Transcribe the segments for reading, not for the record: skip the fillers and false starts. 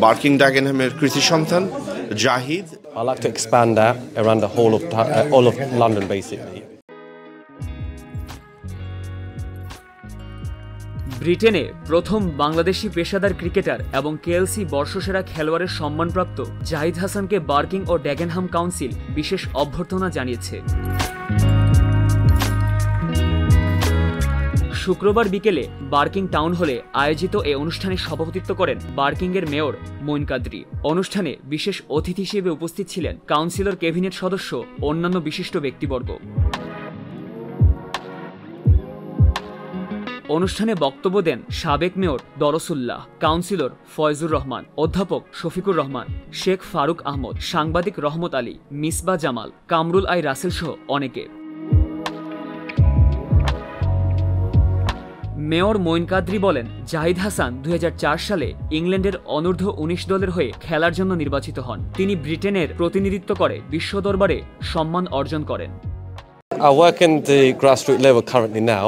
Barking ড্যাগেনহ্যামের কৃতি সন্তান Zahid. I'd like to expand that around the whole of all of London basically. ব্রিটেনে প্রথম বাংলাদেশি পেশাদার ক্রিকেটার এবং কেএলসি বর্ষসেরা খেলোয়াড়ের সম্মানপ্রাপ্ত জাহিদ হাসানকে বার্কিং ও ড্যাগেনহাম কাউন্সিল বিশেষ অভ্যর্থনা জানিয়েছে। শুক্রবার বিকেলে বার্কিং টাউন হলে আয়োজিত এ অনুষ্ঠানে সভাপতিত্ব করেন বার্কিংয়ের মেয়র মঈন কাদরী। অনুষ্ঠানে বিশেষ অতিথি হিসেবে উপস্থিত ছিলেন কাউন্সিলর ক্যাবিনেট সদস্য ও অন্যান্য বিশিষ্ট ব্যক্তিবর্গ। অনুষ্ঠানে বক্তব্য দেন সাবেক মেয়র দরসুল্লাহ, কাউন্সিলর ফয়জুর রহমান, অধ্যাপক শফিকুর রহমান, শেখ ফারুক আহমদ, সাংবাদিক রহমত আলী, মিসবা জামাল, কামরুল আই রাসেল সহ অনেকে। মেয়র মঈন কাদরী বলেন, জাহিদ হাসান 2004 সালে ইংল্যান্ডের অনূর্ধ্ব 19 দলের হয়ে খেলার জন্য নির্বাচিত হন। তিনি ব্রিটেনের প্রতিনিধিত্ব করে বিশ্ব দরবারে সম্মান অর্জন করেন। I work in the grassroots level currently now.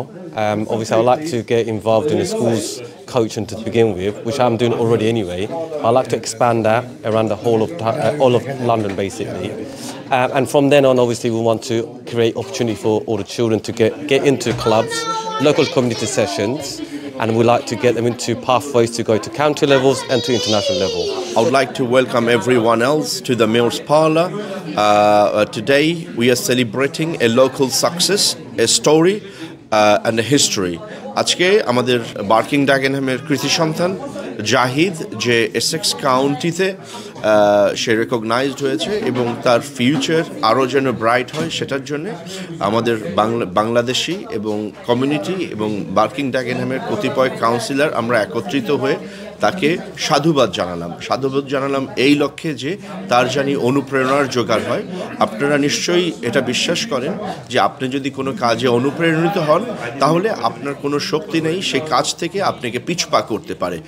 Obviously, I would like to get involved in the schools coaching to begin with, which I'm doing already anyway. I'd like to expand that around the whole of all of London basically. And from then on, obviously, we want to create opportunity for all the children to get into clubs, local community sessions, and we like to get them into pathways to go to county levels and to international level. I would like to welcome everyone else to the Mayor's Parlour. Today we are celebrating a local success, a story and a history. আজকে আমাদের barking ড্যাগেনহ্যামের কৃতি সন্তান জাহিদ যে Essex কাউন্টিতে সে recognized হয়েছে এবং তার future আরও যেন ব্রাইট হয় সেটার জন্য আমাদের বাংলাদেশি এবং কমিউনিটি এবং বার্কিং ড্যাগেনহ্যামের কতিপয় কাউন্সিলর আমরা একত্রিত হয়ে তাকে সাধুবাদ জানালাম এই লক্ষ্যে যে তার জানি অনুপ্রেরণার জোগাড় হয়। আপনারা নিশ্চয়ই এটা বিশ্বাস করেন যে আপনি যদি কোনো কাজে অনুপ্রেরণিত হন তাহলে আপনার কোনো শক্তি নেই সেই কাজ থেকে আপনাকে পিছপা করতে পারে।